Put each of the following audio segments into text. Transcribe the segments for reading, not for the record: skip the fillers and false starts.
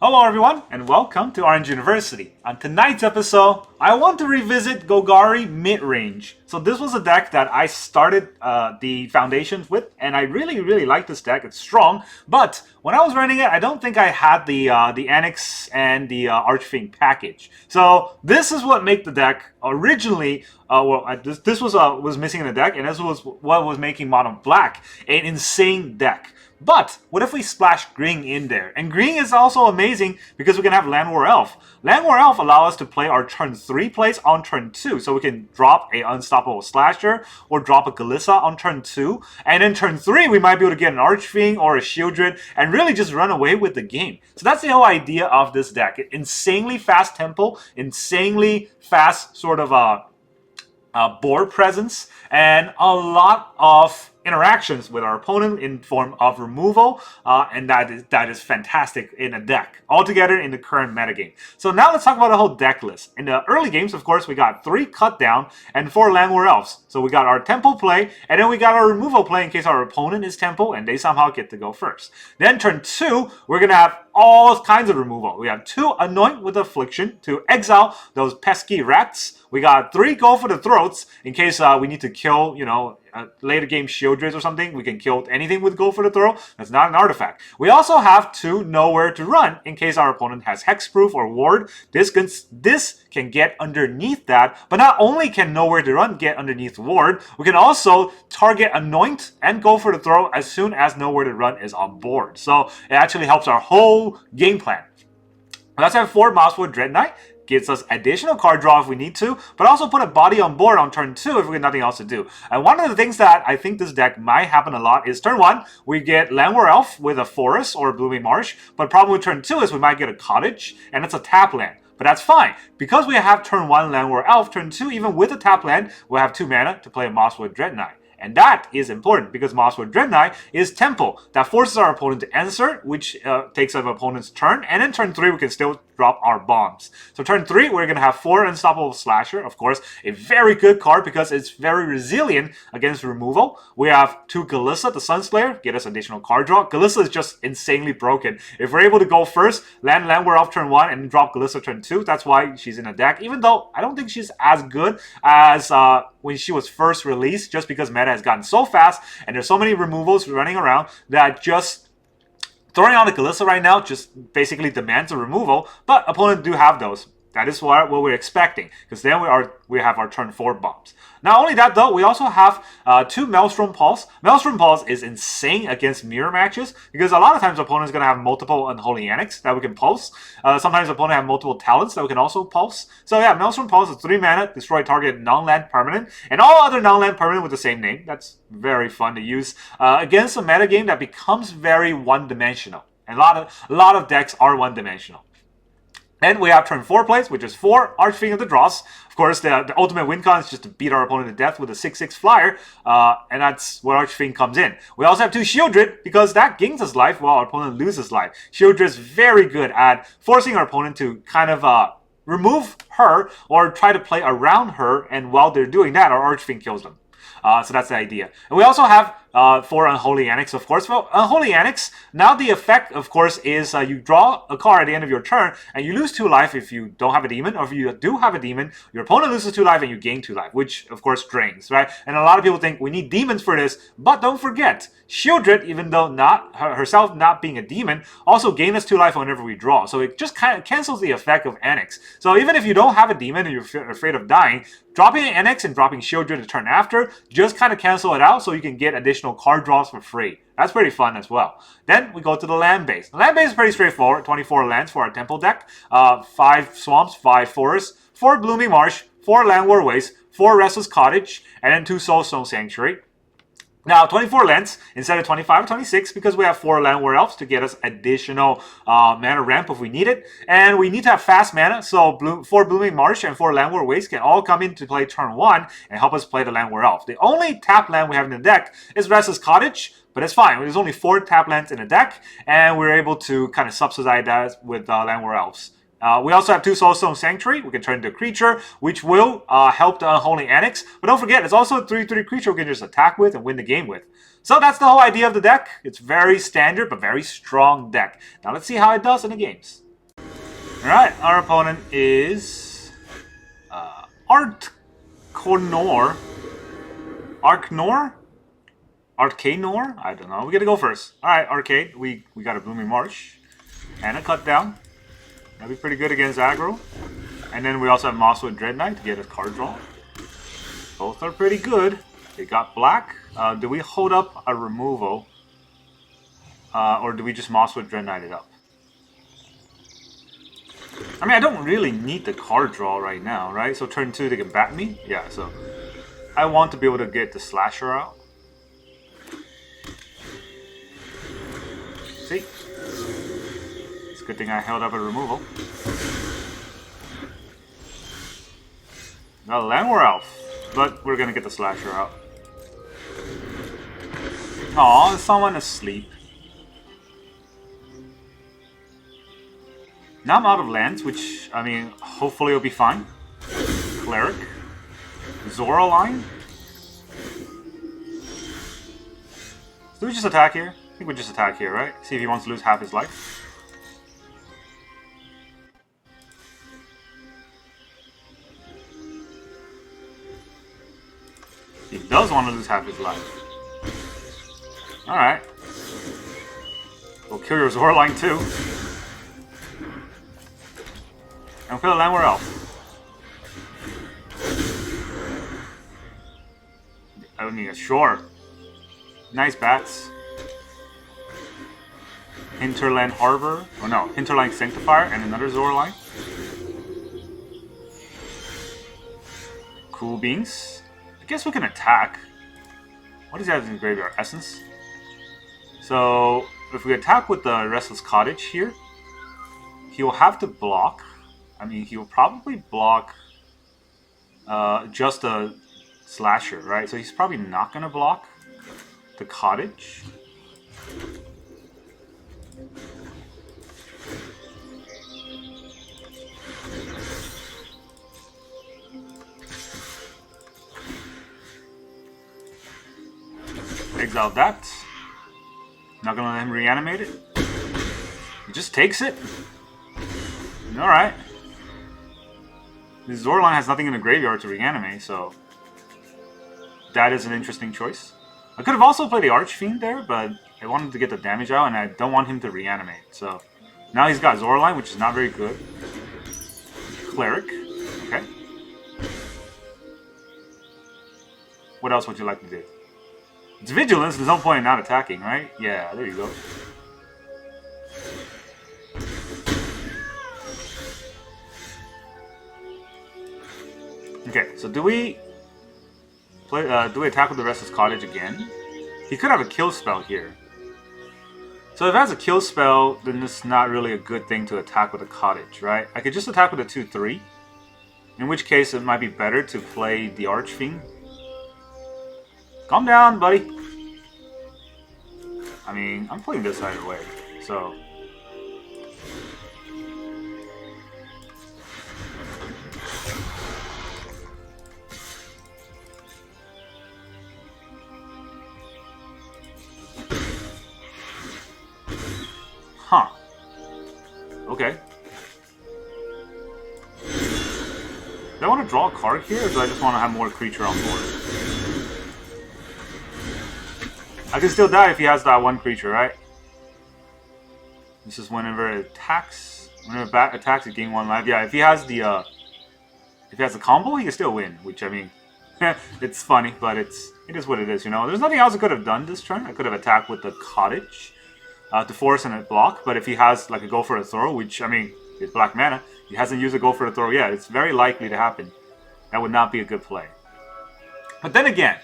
Hello everyone, and welcome to Orange University. On tonight's episode, I want to revisit Golgari Midrange. So this was a deck that I started the foundations with, and I really like this deck. It's strong, but when I was running it, I don't think I had the Annex and the Archfiend package. So this is what made the deck originally. This was missing in the deck, and this was what was making Mono Black an insane deck. But what if we splash green in there? And green is also amazing because we can have Llanowar Elf. Llanowar Elf allows us to play our turn 3 plays on turn 2. So we can drop a Unstoppable Slasher or drop a Glissa on turn 2. And then turn 3 we might be able to get an Archfiend or a Shieldred and really just run away with the game. So that's the whole idea of this deck. Insanely fast tempo, insanely fast sort of board presence, and a lot of interactions with our opponent in form of removal, and that is fantastic in a deck altogether in the current metagame. So now let's talk about the whole deck list. In the early games, of course, we got 3 cut down and 4 Llanowar Elves. So we got our tempo play, and then we got our removal play in case our opponent is tempo and they somehow get to go first. Then turn 2, we're gonna have all kinds of removal. We have 2 Anoint with Affliction to exile those pesky rats. We got 3 Go for the Throats in case we need to kill, later game Shieldred or something. We can kill anything with Go for the Throat. That's not an artifact. We also have 2 Nowhere to Run in case our opponent has Hexproof or Ward. This can get underneath that, but not only can Nowhere to Run get underneath Ward, we can also target Anoint and Go for the Throat as soon as Nowhere to Run is on board. So it actually helps our whole game plan. Let's have 4 Mosswood Dreadknight. Gives us additional card draw if we need to, but also put a body on board on turn 2 if we got nothing else to do. And one of the things that I think this deck might happen a lot is turn 1, we get Llanowar Elf with a Forest or a Blooming Marsh, but the problem with turn 2 is we might get a Cottage, and it's a tap land. But that's fine, because we have turn 1 Llanowar Elf, turn 2, even with a tap land, we'll have 2 mana to play a Mosswood Dreadknight. And that is important because Mosswood Dreadknight is tempo. That forces our opponent to answer, which takes up opponent's turn. And then turn 3, we can still drop our bombs. So turn 3, we're going to have 4 Unstoppable Slasher. Of course, a very good card because it's very resilient against removal. We have 2 Glissa, the Sunslayer, get us additional card draw. Glissa is just insanely broken. If we're able to go first, land Llanowar Elf turn 1 and drop Glissa turn 2, that's why she's in a deck. Even though I don't think she's as good as when she was first released, just because meta has gotten so fast and there's so many removals running around that just throwing out a Glissa right now just basically demands a removal, but opponents do have those. That is what we're expecting, because then we have our turn 4 bombs. Not only that though, we also have 2 Maelstrom Pulse. Maelstrom Pulse is insane against mirror matches, because a lot of times opponents are going to have multiple Unholy Annex that we can pulse. Sometimes opponents have multiple talents that we can also pulse. So yeah, Maelstrom Pulse is 3 mana, destroy target non-land permanent, and all other non-land permanent with the same name. That's very fun to use against a metagame that becomes very one-dimensional. And a lot of decks are one-dimensional. Then we have turn 4 plays, which is 4 Archfiend of the Dross. Of course, the ultimate win con is just to beat our opponent to death with a 6/6 flyer, and that's where Archfiend comes in. We also have 2 Shieldred, because that gains us life while our opponent loses life. Shieldred is very good at forcing our opponent to kind of remove her or try to play around her, and while they're doing that, our Archfiend kills them. So that's the idea. And we also have 4 Unholy Annex, of course. Well, Unholy Annex, now the effect, of course, is you draw a card at the end of your turn, and you lose 2 life if you don't have a demon, or if you do have a demon, your opponent loses 2 life and you gain 2 life, which, of course, drains, right? And a lot of people think we need demons for this, but don't forget, Shieldred, even though herself not being a demon, also gains us 2 life whenever we draw. So it just kind of cancels the effect of Annex. So even if you don't have a demon and you're afraid of dying, dropping an Annex and dropping Shieldred the turn after just kind of cancel it out so you can get additional card draws for free. That's pretty fun as well. Then we go to the land base. The land base is pretty straightforward. 24 lands for our temple deck. 5 swamps, 5 forests, 4 Blooming Marsh, 4 Llanowar Wastes, 4 Restless Cottage, and then 2 Soulstone Sanctuary. Now, 24 lands instead of 25 or 26 because we have 4 Llanowar Elves to get us additional mana ramp if we need it. And we need to have fast mana, so 4 Blooming Marsh and 4 Llanowar Wastes can all come into play turn 1 and help us play the Llanowar Elf. The only tap land we have in the deck is Restless Cottage, but it's fine. There's only 4 tap lands in the deck, and we're able to kind of subsidize that with Llanowar Elves. We also have 2 Soulstone Sanctuary. We can turn into a creature, which will help the Unholy Annex. But don't forget, it's also a 3/3 creature we can just attack with and win the game with. So that's the whole idea of the deck. It's very standard, but very strong deck. Now let's see how it does in the games. Alright, our opponent is Arcanor. Arcanor? I don't know. We gotta go first. Alright, Arcade. We got a Blooming Marsh. And a cut down. That'd be pretty good against Aggro. And then we also have Mosswood Dreadknight to get a card draw. Both are pretty good. They got black. Do we hold up a removal? Or do we just Mosswood Dreadknight it up? I mean, I don't really need the card draw right now, right? So turn 2, they can bat me? Yeah, so I want to be able to get the Slasher out. See? It's a good thing I held up a removal. The Llanowar Elf, but we're gonna get the Slasher out. Aw, is someone asleep? Now I'm out of lands, which, I mean, hopefully it'll be fine. Cleric. Zora line. Do we just attack here? I think we just attack here, right? See if he wants to lose half his life. He does want to lose half his life. Alright. We'll kill your Zora line too. And kill the Llanowar Elf. I don't need sure. Nice bats. Hinterland Harbor. Oh no, Hinterland Sanctifier and another Zora line. Cool beans. I guess we can attack. What does he have in the graveyard? Essence? So, if we attack with the Restless Cottage here, he'll have to block. I mean, he'll probably block just a Slasher, right? So he's probably not going to block the Cottage. Exile that. Not going to let him reanimate it. He just takes it. Alright. This Zora line has nothing in the graveyard to reanimate, so that is an interesting choice. I could have also played the Archfiend there, but I wanted to get the damage out, and I don't want him to reanimate. So now he's got Zora line, which is not very good. Cleric. Okay. What else would you like to do? It's Vigilance. There's no point in not attacking, right? Yeah, there you go. Okay, so do we attack with the Restless Cottage again? He could have a kill spell here. So if it has a kill spell, then this is not really a good thing to attack with a Cottage, right? I could just attack with a 2/3. In which case, it might be better to play the Archfiend. Calm down, buddy. I mean, I'm playing this either way, so... Huh. Okay. Do I want to draw a card here, or do I just want to have more creature on board? I can still die if he has that one creature, right? This is whenever it attacks. Whenever bat attacks, it gains 1 life. Yeah, if he has the combo, he can still win. Which, I mean, it's funny, but it is what it is, you know. There's nothing else I could have done this turn. I could have attacked with the Cottage to force and a block. But if he has like a Go for a Throw, which, I mean, it's black mana, he hasn't used a Go for a Throw yet. It's very likely to happen. That would not be a good play. But then again,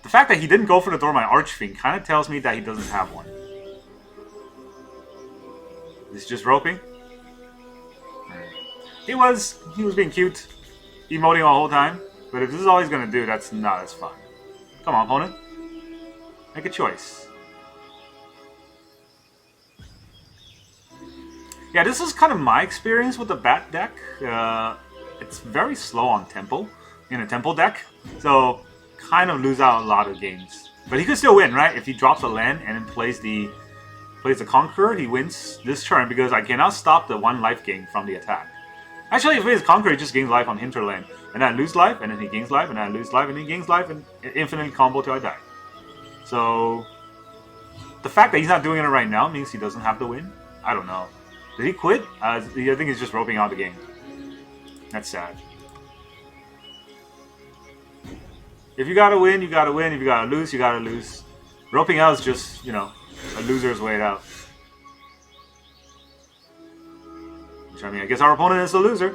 the fact that he didn't go for the Throw my Archfiend kind of tells me that he doesn't have one. He's just roping. He was being cute, emoting the whole time. But if this is all he's gonna do, that's not as fun. Come on, opponent. Make a choice. Yeah, this is kind of my experience with the Bat deck. It's very slow on tempo, in a tempo deck. So, kind of lose out a lot of games. But he could still win, right? If he drops a land and then plays the Plays a Conqueror, he wins this turn because I cannot stop the 1 life gain from the attack. Actually, if he plays Conqueror, he just gains life on hinterland. And then I lose life, and then he gains life, and then I lose life, and he gains life, and infinitely combo till I die. So, the fact that he's not doing it right now means he doesn't have to win? I don't know. Did he quit? I think he's just roping out the game. That's sad. If you gotta win, you gotta win. If you gotta lose, you gotta lose. Roping out is just, you know, a loser's way out. Which, I mean, I guess our opponent is the loser.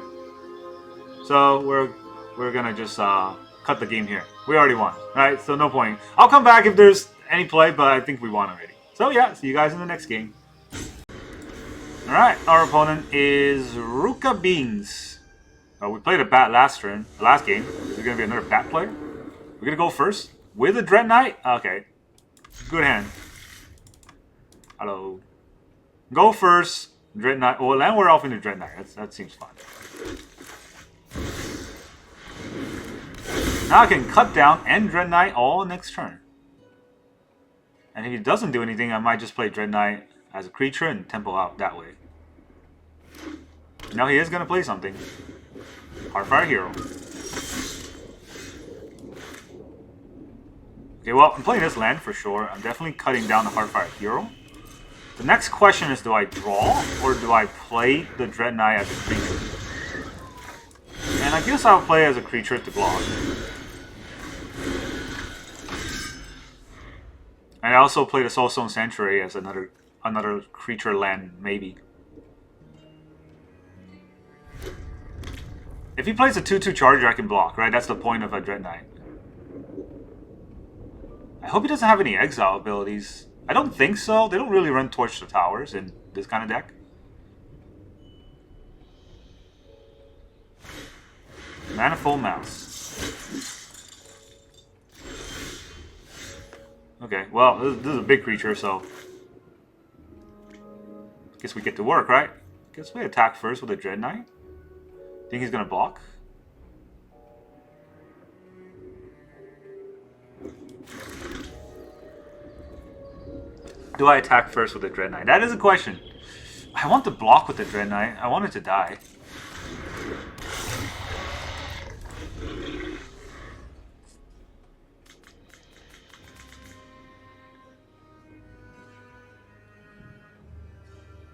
So we're gonna just cut the game here. We already won, right? So no point. I'll come back if there's any play, but I think we won already. So yeah, see you guys in the next game. Alright, our opponent is Ruka Beans. We played a bat last turn, last game. Is there gonna be another bat player? We're gonna go first with a Dreadknight? Okay. Good hand. Hello. Go first. Dreadknight. Oh, Llanowar Elf into Dreadknight. That seems fun. Now I can cut down and Dreadknight all next turn. And if he doesn't do anything, I might just play Dreadknight as a creature and tempo out that way. Now he is going to play something. Heartfire Hero. Okay, well, I'm playing this land for sure. I'm definitely cutting down the Heartfire Hero. The next question is, do I draw or do I play the Dreadknight as a creature? And I guess I'll play as a creature to block. And I also play the Soulstone Sanctuary as another creature land, maybe. If he plays a 2/2 charger, I can block, right? That's the point of a Dreadknight. I hope he doesn't have any exile abilities. I don't think so. They don't really run Torch the Towers in this kind of deck. Manifold Mouse. Okay, well, this is a big creature, so I guess we get to work, right? Guess we attack first with a Dreadknight. Think he's gonna block? Do I attack first with the Dreadknight? That is a question. I want to block with the Dreadknight. I want it to die.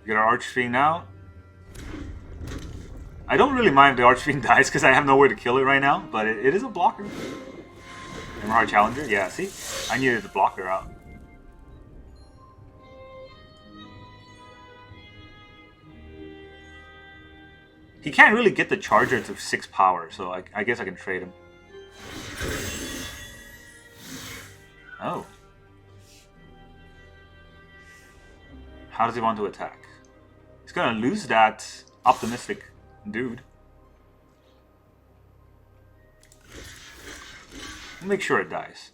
Get our Archfiend now. I don't really mind if the Archfiend dies because I have nowhere to kill it right now, but it is a blocker. Emerald Challenger? Yeah, see? I needed the blocker out. He can't really get the charger to 6 power, so I guess I can trade him. Oh. How does he want to attack? He's gonna lose that optimistic dude. Make sure it dies.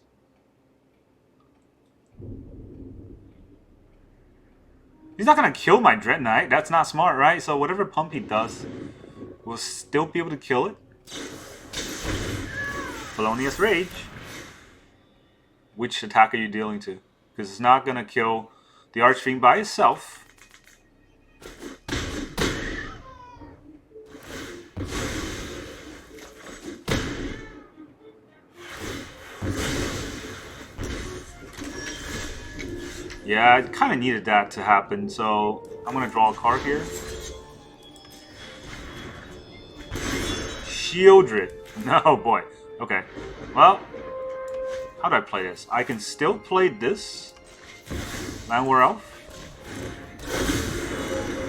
He's not gonna kill my Dreadknight. That's not smart, right? So whatever pump he does, we'll still be able to kill it. Felonious Rage. Which attack are you dealing to? Because it's not gonna kill the Archfiend by itself. Yeah, I kind of needed that to happen, so I'm going to draw a card here. Shieldred. No, boy. Okay. Well, how do I play this? I can still play this. Llanowar Elf.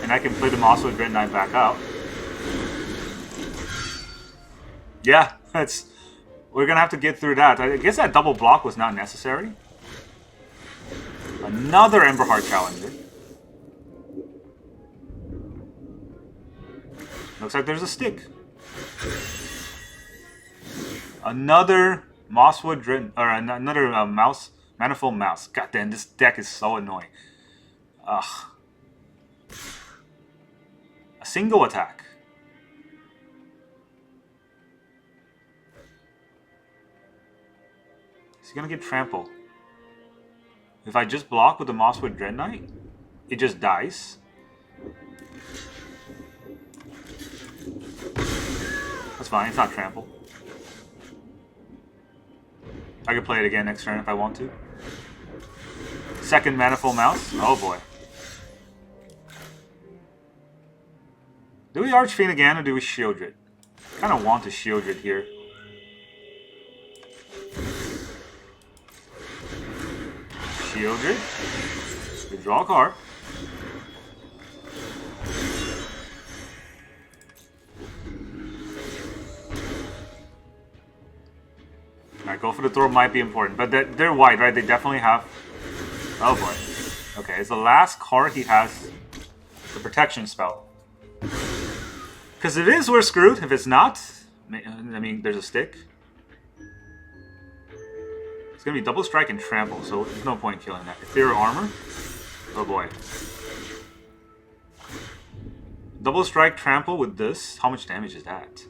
And I can play the Mosswood Dreadknight back out. Yeah, we're going to have to get through that. I guess that double block was not necessary. Another Emberheart Challenger. Looks like there's a stick. Another Mosswood or another mouse, Manifold Mouse. God damn, this deck is so annoying. Ugh. A single attack. Is he gonna get trampled? If I just block with the Mosswood Dreadknight? it just dies. That's fine, it's not trample. I can play it again next turn if I want to. Second Manifold Mouse. Oh boy. Do we Archfiend again or do we Shieldred? I kind of want to Shieldred here. Shieldred. We draw a card. Alright, go for the throw might be important. But they're white, right? They definitely have... Oh boy. Okay, it's the last card he has. The protection spell. Because if it is, we're screwed. If it's not, I mean, there's a stick. It's going to be double strike and trample, so there's no point in killing that. Ethereal armor? Oh boy. Double strike, trample with this. How much damage is that?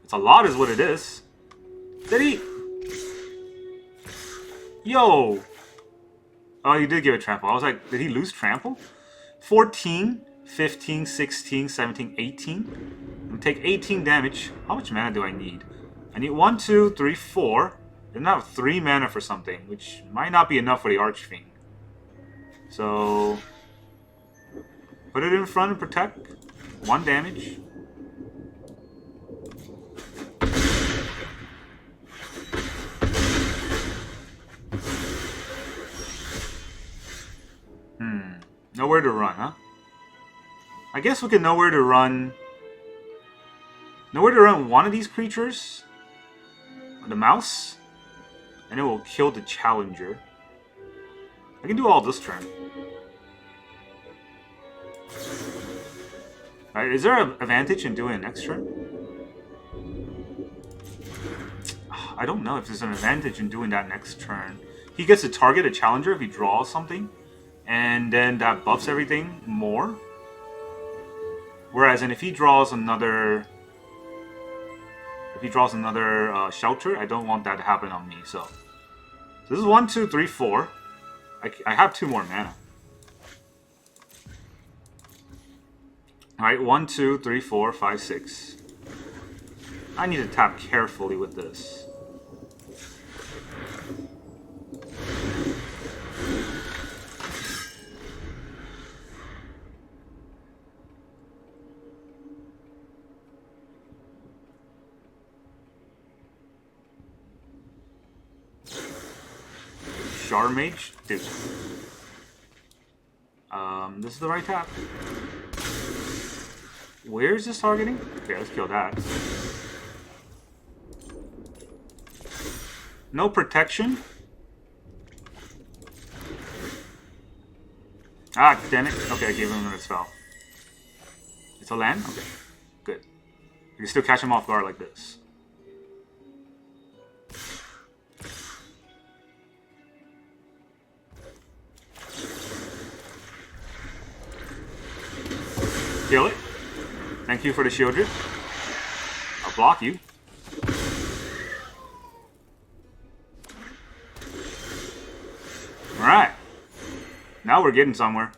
It's a lot is what it is. Did he? Yo! Oh, he did give it trample. I was like, did he lose trample? 14, 15, 16, 17, 18. I'm going to take 18 damage. How much mana do I need? I need 1, 2, 3, 4. Then I have 3 mana for something, which might not be enough for the Archfiend. So... put it in front and protect. 1 damage. Nowhere to run, huh? I guess we can nowhere to run one of these creatures. The mouse. And it will kill the challenger. I can do all this turn. Alright, is there an advantage in doing it next turn? I don't know if there's an advantage in doing that next turn. He gets to target a challenger if he draws something. And then that buffs everything more. Whereas, and if he draws another... shelter, I don't want that to happen on me, so... this is 1, 2, 3, 4. I have 2 more mana. Alright, 1, 2, 3, 4, 5, 6. I need to tap carefully with this. Mage? Dude. This is the right tap. Where is this targeting? Okay, let's kill that. No protection. Ah, damn it. Okay, I gave him another spell. It's a land? Okay, good. You can still catch him off guard like this. Kill it. Thank you for the Shieldred. I'll block you. Alright. Now we're getting somewhere.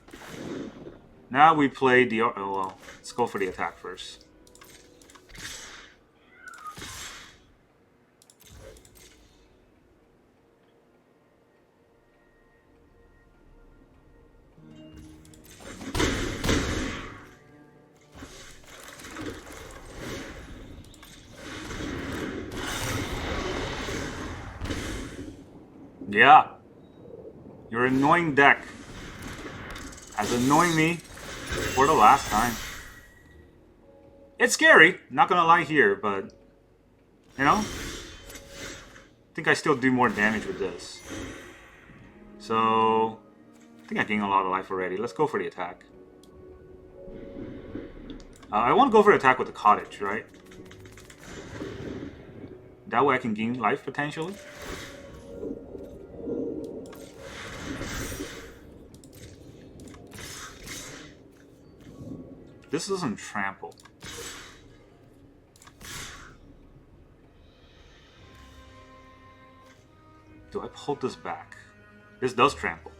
Now we play the... oh, well. Let's go for the attack first. Yeah. Your annoying deck has annoyed me for the last time. It's scary, not gonna lie here, but you know, I think I still do more damage with this. So I think I gained a lot of life already. Let's go for the attack. I want to go for the attack with the cottage, right? That way I can gain life potentially. This doesn't trample. Do I pull this back? This does trample.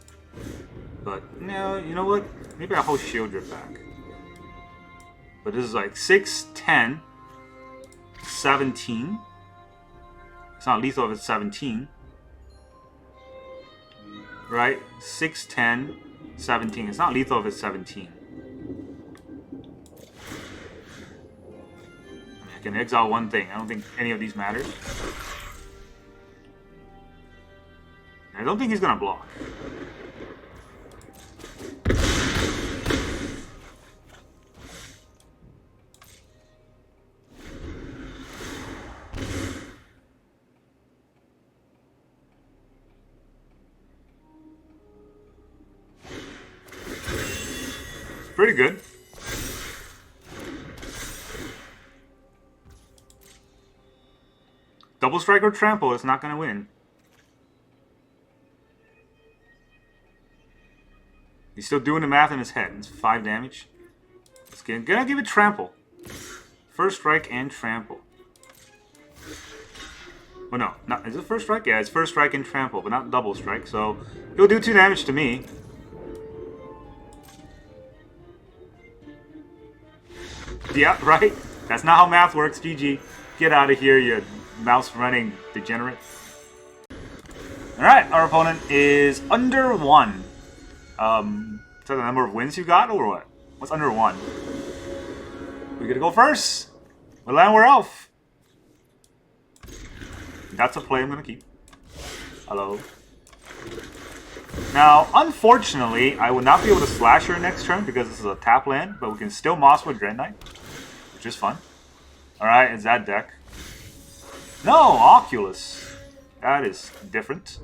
But, no, you know what? Maybe I'll hold Shield Drip back. But this is like 6, 10, 17. It's not lethal if it's 17. Right? 6, 10, 17. It's not lethal if it's 17. I can exile one thing. I don't think any of these matters. I don't think he's gonna block. Pretty good. Double strike or trample is not going to win. He's still doing the math in his head. It's 5 damage. It's gonna give it trample. First strike and trample. Oh no, not, is it first strike? Yeah, it's first strike and trample, but not double strike. So he'll do 2 damage to me. Yeah, right? That's not how math works, GG. Get out of here, you mouse running degenerate. Alright, our opponent is under 1. Is that the number of wins you got, or what? What's under 1? We're gonna go first with Llanowar Elf. That's a play I'm gonna keep. Hello. Now, unfortunately, I would not be able to slash her next turn because this is a tap land, but we can still Mosswood Dreadknight, which is fun. Alright, it's that deck. No, Oculus. That is different.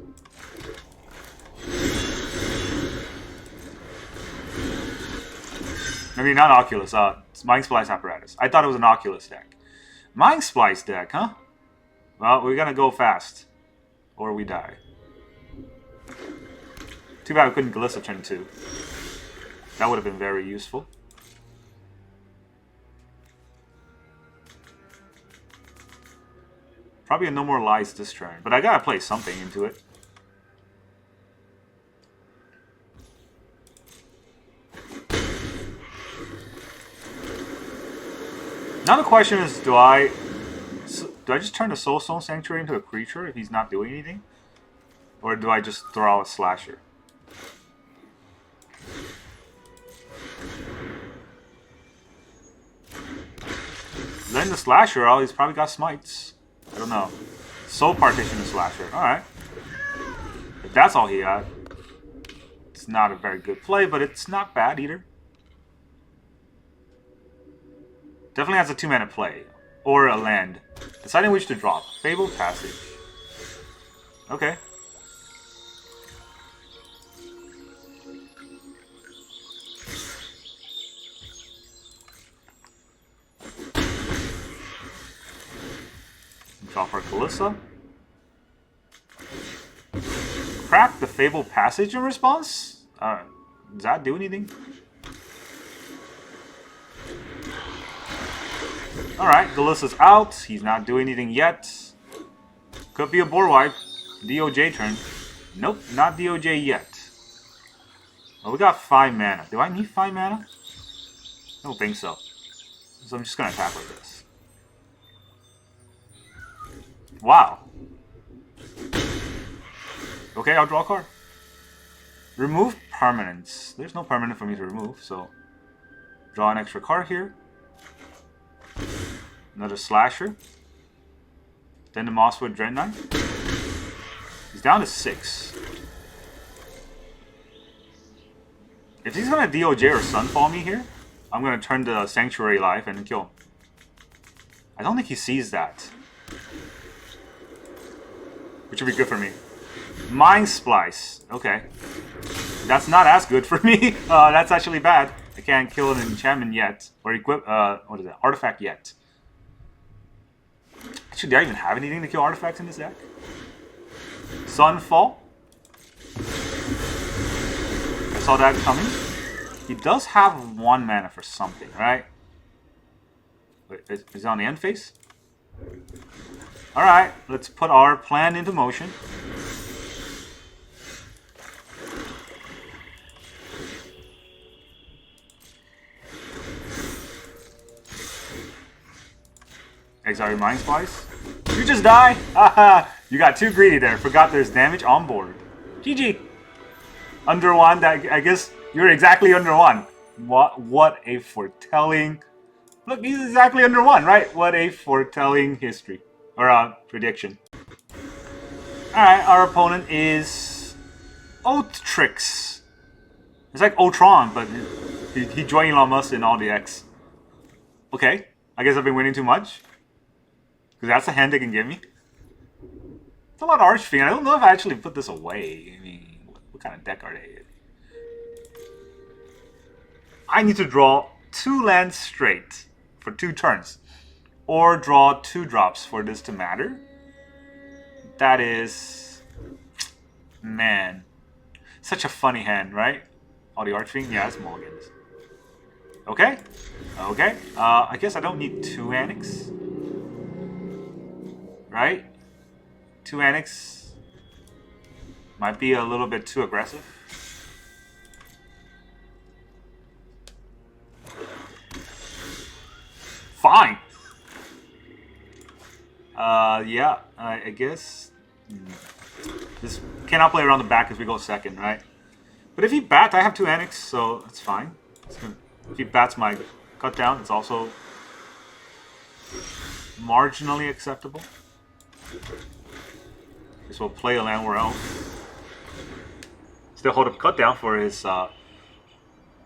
Maybe not Oculus, it's Mind Splice Apparatus. I thought it was an Oculus deck. Mind Splice deck, huh? Well, we're gonna go fast. Or we die. Too bad we couldn't Glissa turn 2. That would have been very useful. Probably a No More Lies this turn, but I gotta play something into it. Now the question is, do I just turn the Soulstone Sanctuary into a creature if he's not doing anything? Or do I just throw out a Slasher? Then the Slasher, oh, he's probably got Smites. I don't know. Soul Partition and Slasher. Alright. If that's all he had, it's not a very good play, but it's not bad either. Definitely has a 2-mana play. Or a land. Deciding which to drop. Fabled Passage. Okay. Drop our Glissa. Crack the Fabled Passage in response? Does that do anything? Alright, Glissa's out. He's not doing anything yet. Could be a board wipe. DOJ turn. Nope, not DOJ yet. Oh, we got 5 mana. Do I need 5 mana? I don't think so. So I'm just gonna attack like this. Wow. Okay, I'll draw a card. Remove permanents. There's no permanent for me to remove, so draw an extra card here. Another Slasher. Then the Mosswood Dreadknight. He's down to 6. If he's gonna DOJ or Sunfall me here, I'm gonna turn the Sanctuary life and kill him. I don't think he sees that. Which would be good for me. Mind Splice. Okay. That's not as good for me. That's actually bad. I can't kill an enchantment yet. Or equip, what is it? Artifact yet. Actually, do I even have anything to kill artifacts in this deck? Sunfall. I saw that coming. He does have 1 mana for something, right? Wait, is it on the end phase? Alright, let's put our plan into motion. Exile your Mind Splice. You just die? Haha! You got too greedy there. Forgot there's damage on board. GG. Under 1, that, I guess you're exactly under 1. What a foretelling... Look, he's exactly under 1, right? What a foretelling history. Or prediction. Alright, our opponent is... Oath Tricks. It's like Ultron, but he joined Elon Musk in all the X. Okay, I guess I've been winning too much. Because that's a hand they can give me. It's a lot of Archfiend. I don't know if I actually put this away. I mean, what kind of deck are they? I need to draw 2 lands straight for 2 turns. Or draw 2 drops for this to matter. That is... Man. Such a funny hand, right? All the Archfiend? Yeah, it's mulligans. Okay. Okay. I guess I don't need 2 Annex. Right? 2 Annex might be a little bit too aggressive. Fine. Yeah, I guess. This cannot play around the back if we go second, right? But if he bats, I have 2 Annex, so it's fine. If he bats my cut down, it's also marginally acceptable. This will play a Llanowar Elves. Still hold up cut down for his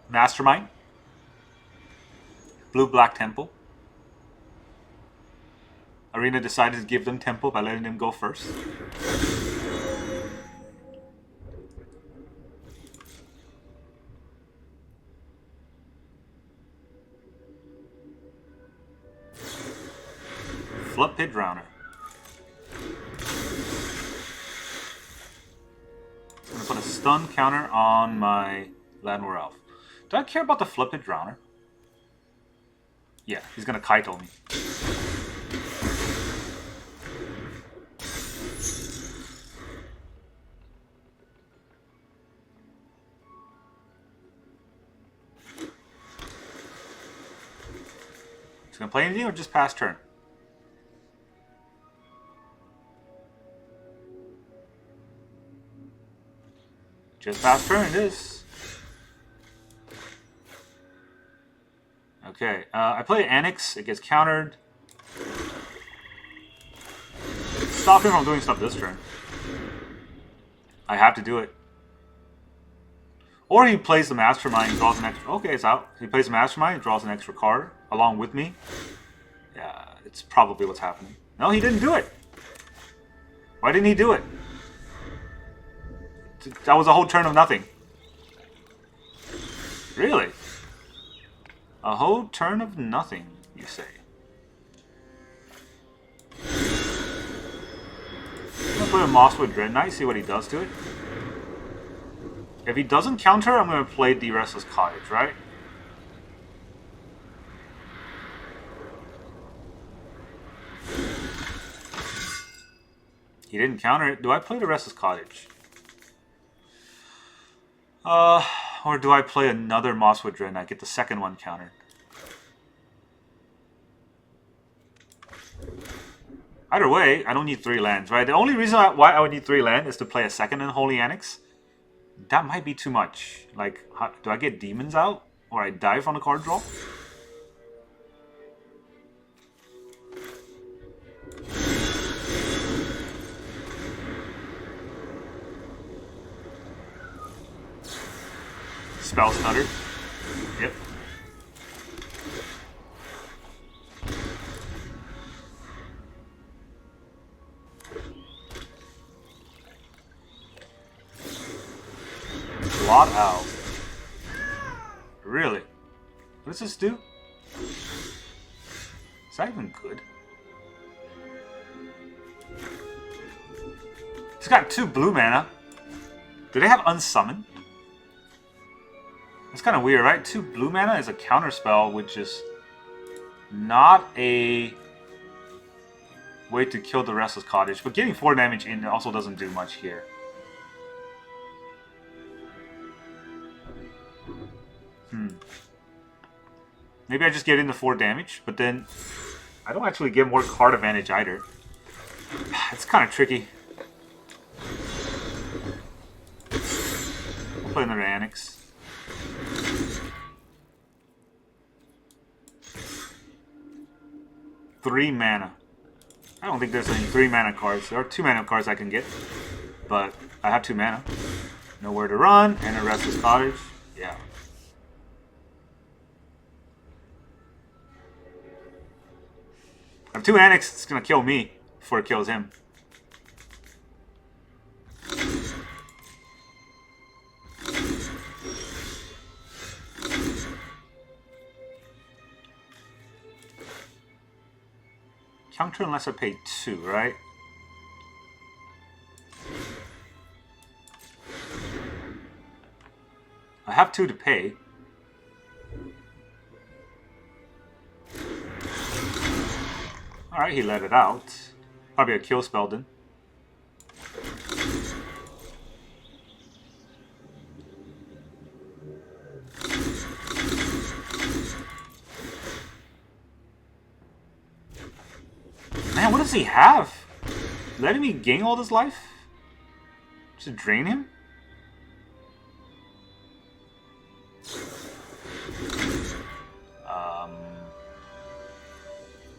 Mastermind. Blue-Black Temple. Arena decided to give them Temple by letting them go first. Flood Pit Drowner. I'm gonna put a stun counter on my Llanowar Elf. Do I care about the Flood Pit Drowner? Yeah, he's gonna Kaito me. He's gonna play anything or just pass turn? Just pass turn it is. Okay, I play Annex, it gets countered. Stop him from doing stuff this turn. I have to do it. Or he plays the Mastermind and draws an extra... Okay, it's out. He plays the Mastermind and draws an extra card along with me. Yeah, it's probably what's happening. No, he didn't do it. Why didn't he do it? That was a whole turn of nothing. Really? A whole turn of nothing, you say? I'm gonna put a Mosswood Dreadknight, see what he does to it. If he doesn't counter, I'm gonna play the Restless Cottage, right? He didn't counter it. Do I play the Restless Cottage? Or do I play another Mosswood Dreadknight, get the second one countered? Either way, I don't need 3 lands, right? The only reason why I would need 3 land is to play a second Unholy Annex. That might be too much. Like, do I get demons out? Or I die from the card draw? Spell Stutter. Yep. Blot Owl. Really? What does this do? Is that even good? It's got 2 blue mana. Do they have Unsummon? It's kind of weird, right? 2 blue mana is a counter spell, which is not a way to kill the Restless Cottage. But getting 4 damage in also doesn't do much here. Maybe I just get into 4 damage, but then I don't actually get more card advantage either. It's kind of tricky. I'll play another Annex. Three mana. I don't think there's any 3 mana cards. There are 2 mana cards I can get, but I have 2 mana. Nowhere to run, and a Restless Cottage. Yeah. I have 2 Annex, it's gonna kill me before it kills him. Counter unless I pay 2, right? I have 2 to pay. Alright, he let it out. Probably a kill spell then. Man, what does he have? Letting me gain all this life? To drain him?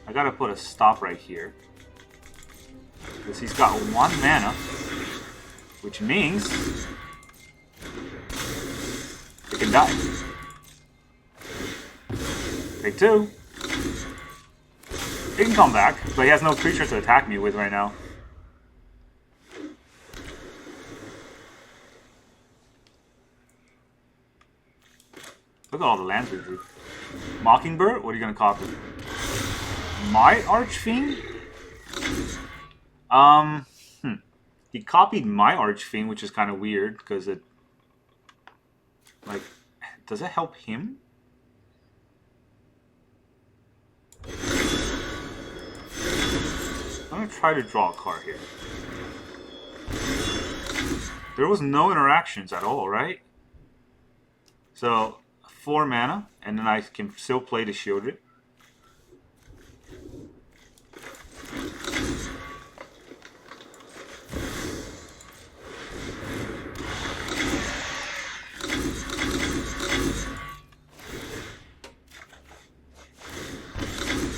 I gotta put a stop right here. Because he's got 1 mana. Which means he can die. Take 2. He can come back, but he has no creature to attack me with right now. Look at all the lands we drew. Mockingbird? What are you gonna copy? My Archfiend? He copied my Archfiend, which is kind of weird, because it... Like, does it help him? I'm gonna try to draw a card here. There was no interactions at all, right? So, 4 mana, and then I can still play the Shieldred.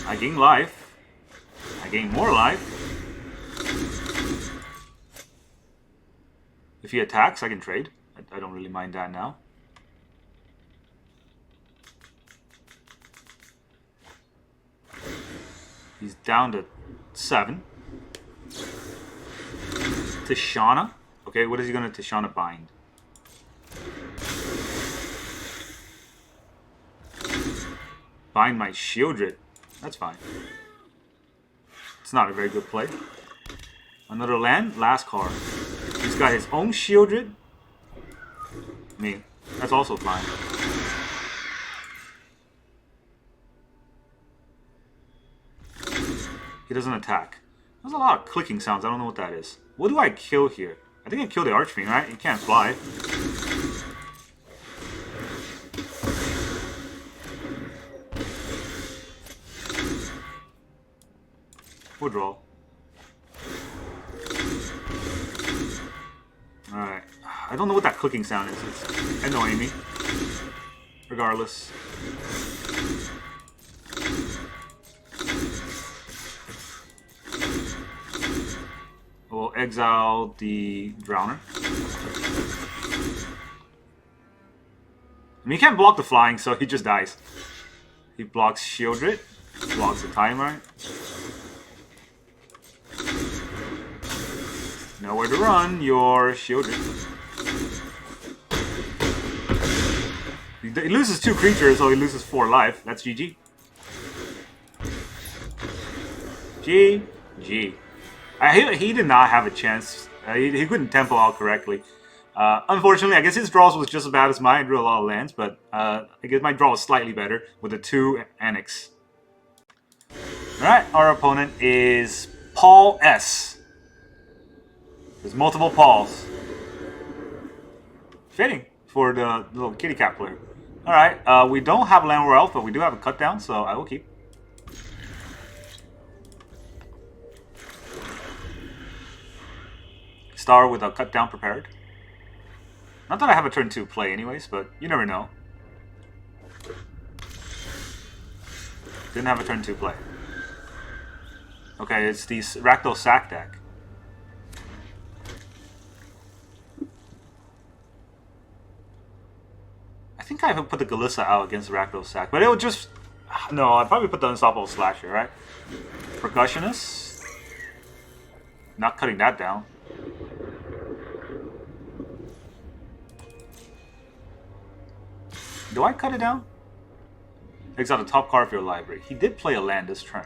I gain life. I gain more life. If he attacks, I can trade. I don't really mind that now. He's down to 7. Tishana. Okay, what is he going to Tishana bind? Bind my Shieldred. That's fine. It's not a very good play. Another land, last card. He's got his own Shieldred. I mean, that's also fine. He doesn't attack. There's a lot of clicking sounds. I don't know what that is. What do I kill here? I think I killed the Archfiend, right? He can't fly. We'll draw. Alright. I don't know what that clicking sound is. It's annoying me. Regardless. We'll exile the Drowner. I mean, he can't block the flying, so he just dies. He blocks Shieldred. Blocks the timer. Nowhere to run, your Shieldred. He loses 2 creatures, so he loses 4 life. That's GG. GG. He did not have a chance. He couldn't tempo out correctly. Unfortunately, I guess his draws was just as bad as mine. I drew a lot of lands, but I guess my draw was slightly better with the 2 Annex. Alright, our opponent is Paul S. There's multiple Pauls. Fitting for the little kitty cat player. Alright, we don't have Llanowar Elves, but we do have a cut down, so I will keep. star with a cut down prepared. Not that I have a turn 2 play anyways, but you never know. Didn't have a turn 2 play. Okay, it's the Ractal Sack deck. I think I would put the Glissa out against the Ractal Sack, but it would just... No, I'd probably put the Unstoppable Slasher, right? Percussionist. Not cutting that down. Do I cut it down? Exile the top card of your library. He did play a land this turn.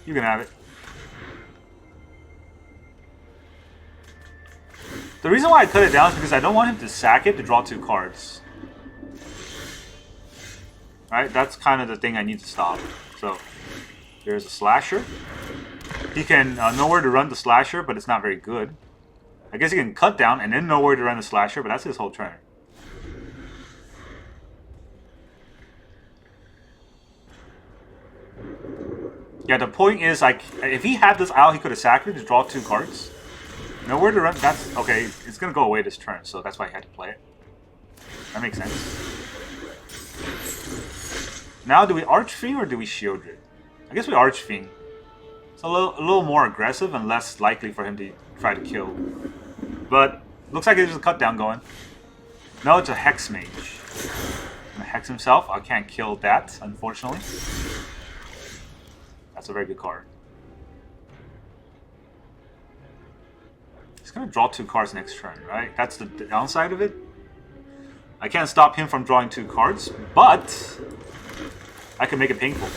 You can have it. The reason why I cut it down is because I don't want him to sack it to draw 2 cards. Right? That's kind of the thing I need to stop. So, there's a Slasher. He can know where to run the Slasher, but it's not very good. I guess he can cut down and then know where to run the Slasher, but that's his whole turn. Yeah, the point is, like, if he had this out, he could have sacked it to draw 2 cards. Nowhere to run. That's okay. It's gonna go away this turn, so that's why he had to play it. That makes sense. Now, do we Archfiend or do we Shieldred? I guess we Archfiend. It's a little more aggressive and less likely for him to try to kill. But looks like there's a cut down going. No, it's a Hex Mage. Gonna Hex himself. I can't kill that, unfortunately. That's a very good card. He's going to draw 2 cards next turn, right? That's the downside of it. I can't stop him from drawing 2 cards, but I can make it painful.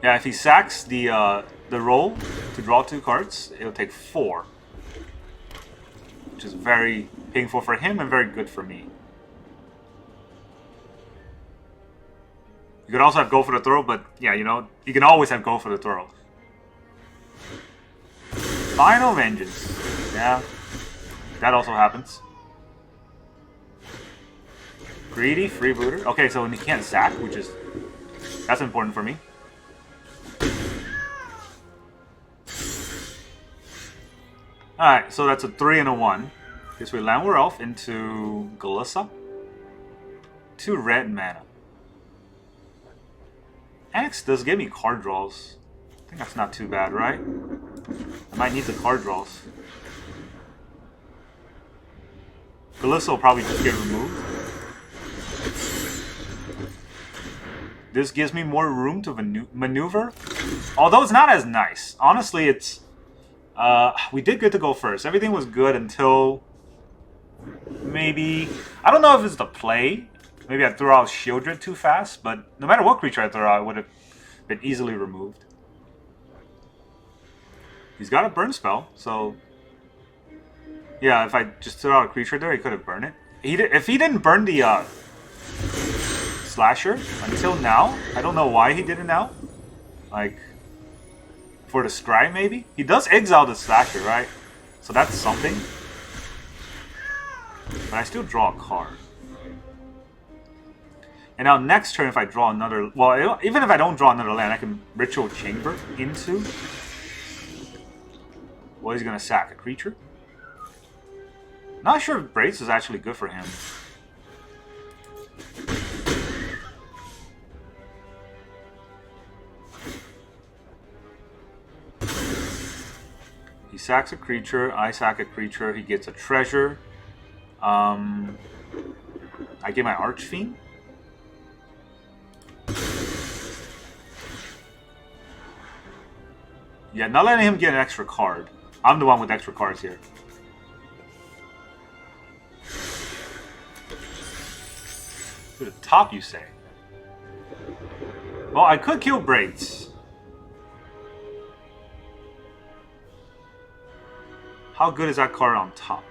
Yeah, if he sacks the roll to draw 2 cards, it'll take 4. Which is very painful for him and very good for me. You could also have go for the throw, but yeah, you know, you can always have go for the throw. Final Vengeance. Yeah, that also happens. Greedy, Freebooter. Okay, so he can't sack, which is... That's important for me. Alright, so that's a 3 and a 1. Guess we Llanowar Elf into Glissa. 2 red mana. Annex does give me card draws. I think that's not too bad, right? I might need the card draws. Glissa will probably just get removed. This gives me more room to maneuver. Although it's not as nice. Honestly, it's... we did get to go first. Everything was good until... Maybe... I don't know if it's the play. Maybe I threw out Shieldred too fast, but no matter what creature I threw out, it would have been easily removed. He's got a burn spell, so... Yeah, if I just threw out a creature there, he could have burned it. If he didn't burn the Slasher until now, I don't know why he did it now. Like, for the Scry maybe? He does exile the Slasher, right? So that's something. But I still draw a card. And now next turn, if I draw another... Well, even if I don't draw another land, I can Ritual Chamber into... Well, he's going to sack a creature. Not sure if Brace is actually good for him. He sacks a creature, I sack a creature, he gets a treasure. I get my Archfiend. Yeah, not letting him get an extra card. I'm the one with extra cards here. To the top, you say? Well, I could kill Braids. How good is that card on top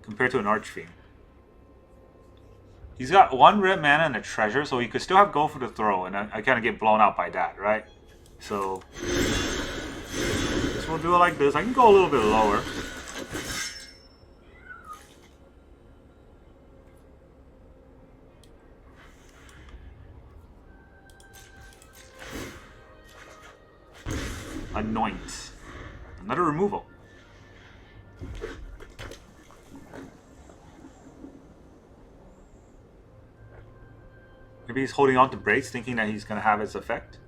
compared to an Archfiend? He's got 1 red mana and a treasure, so he could still have go for the throw, and I kind of get blown out by that, right? So we'll do it like this. I can go a little bit lower. Anoint. Another removal. Maybe he's holding on to Braids, thinking that he's going to have its effect.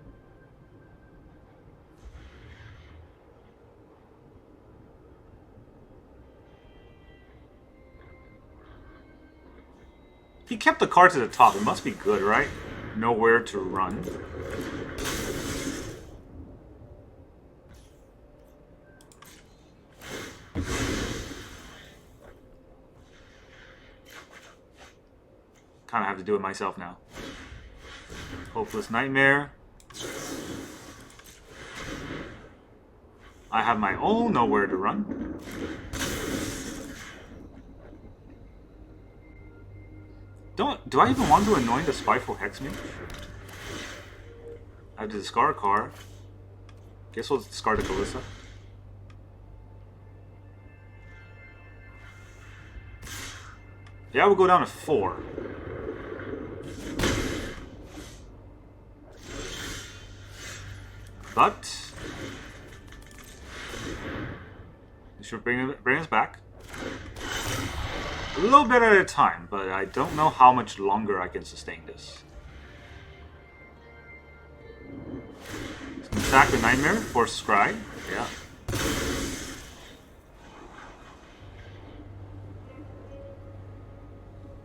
He kept the card to the top. It must be good, right? Nowhere to run. Kind of have to do it myself now. Hopeless Nightmare. I have my own Nowhere to Run. Do I even want to anoint the Spiteful Hexmage? I have to discard a card. Guess we'll discard the Glissa. Yeah, we'll go down to 4. But this should bring us back. A little bit at a time, but I don't know how much longer I can sustain this. Sack the Nightmare for Scry. Yeah.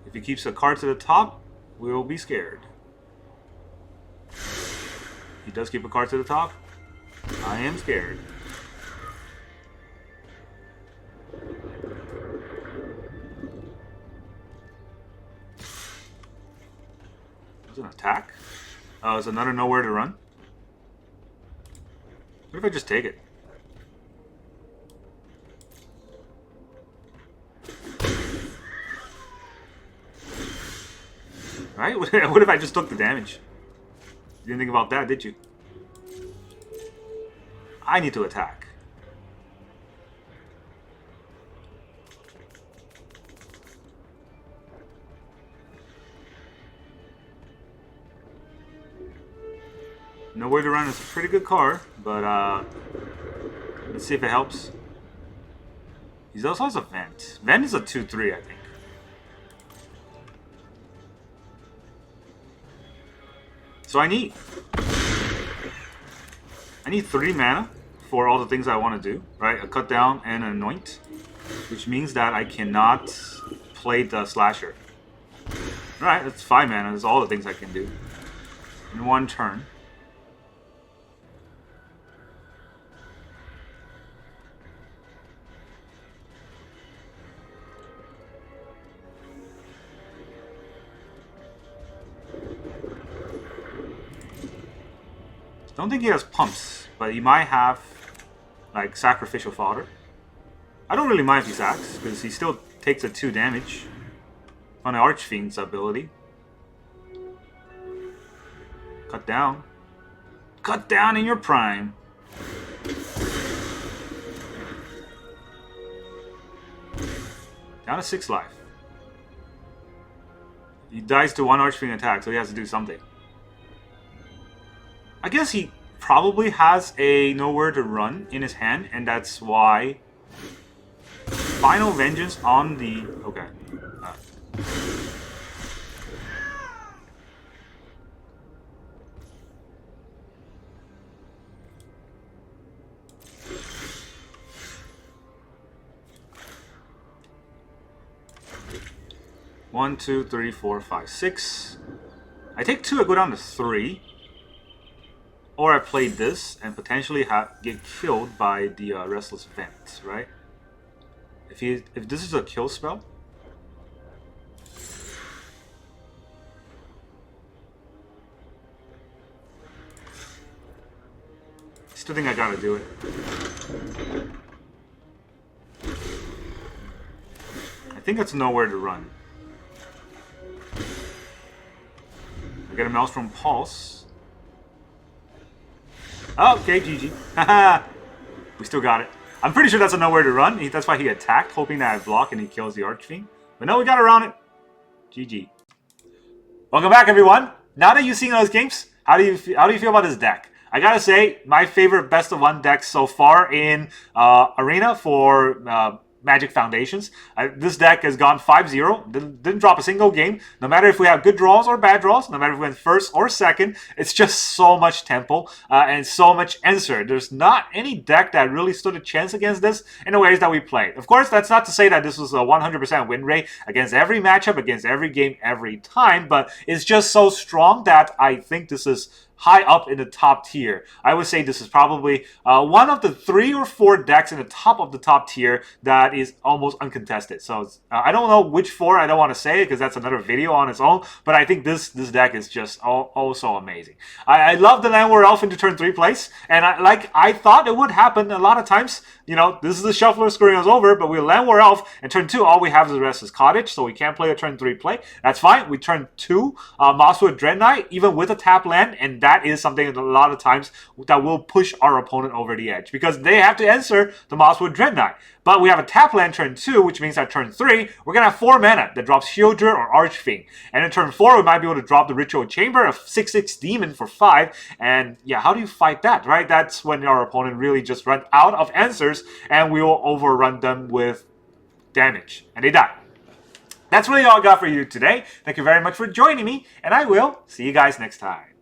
If he keeps a card to the top, we will be scared. He does keep a card to the top. I am scared. That's an attack. Oh, it's another Nowhere to Run. What if I just take it? Right? What if I just took the damage? You didn't think about that, did you? I need to attack. Nowhere to Run is a pretty good card, but let's see if it helps. He also has a Vent. Vent is a 2/3, I think. So I need 3 mana for all the things I want to do, right? A Cut Down and an Anoint, which means that I cannot play the Slasher. Alright, that's 5 mana. That's all the things I can do in one turn. Don't think he has pumps, but he might have like Sacrificial Fodder. I don't really mind if he sacks, because he still takes a 2 damage on the Archfiend's ability. Cut down. Cut down in your prime. Down to 6 life. He dies to 1 Archfiend attack, so he has to do something. I guess he probably has a Nowhere to Run in his hand, and that's why Final Vengeance on the... Okay. One, 2, 3, 4, 5, 6. I take 2, I go down to 3. Or I play this and potentially get killed by the Restless Vent, right? If this is a kill spell, still think I gotta do it. I think that's Nowhere to Run. I get a Maelstrom Pulse. Okay, GG. Haha. We still got it. I'm pretty sure that's a Nowhere to Run. That's why he attacked, hoping that I block and he kills the Archfiend. But no, we got around it. GG. Welcome back, everyone. Now that you've seen those games, how do you feel about this deck? I gotta say, my favorite best of one deck so far in Arena for Magic Foundations. This deck has gone 5-0, didn't drop a single game. No matter if we have good draws or bad draws, no matter if we went first or second, it's just so much tempo and so much answer. There's not any deck that really stood a chance against this in the ways that we played. Of course, that's not to say that this was a 100% win rate against every matchup, against every game, every time, but it's just so strong that I think this is high up in the top tier. I would say this is probably one of the 3 or 4 decks in the top of the top tier that is almost uncontested. So I don't know which 4, I don't want to say it because that's another video on its own, but I think this deck is just so amazing. I love the Llanowar Elf into turn 3 place, and I thought it would happen a lot of times. You know, this is the shuffler screwing us over, but with Llanowar Elf, and turn 2, all we have is the rest is Cottage, so we can't play a turn 3 play. That's fine. We turn 2, Mosswood Dreadknight, even with a tap land, and that is something a lot of times that will push our opponent over the edge because they have to answer the Mosswood Dreadknight. But we have a tap land turn 2, which means that turn 3, we're going to have 4 mana that drops Shieldred or Archfiend. And in turn 4, we might be able to drop the Ritual Chamber, a 6/6 demon for 5. And yeah, how do you fight that, right? That's when our opponent really just runs out of answers and we will overrun them with damage. And they die. That's really all I got for you today. Thank you very much for joining me, and I will see you guys next time.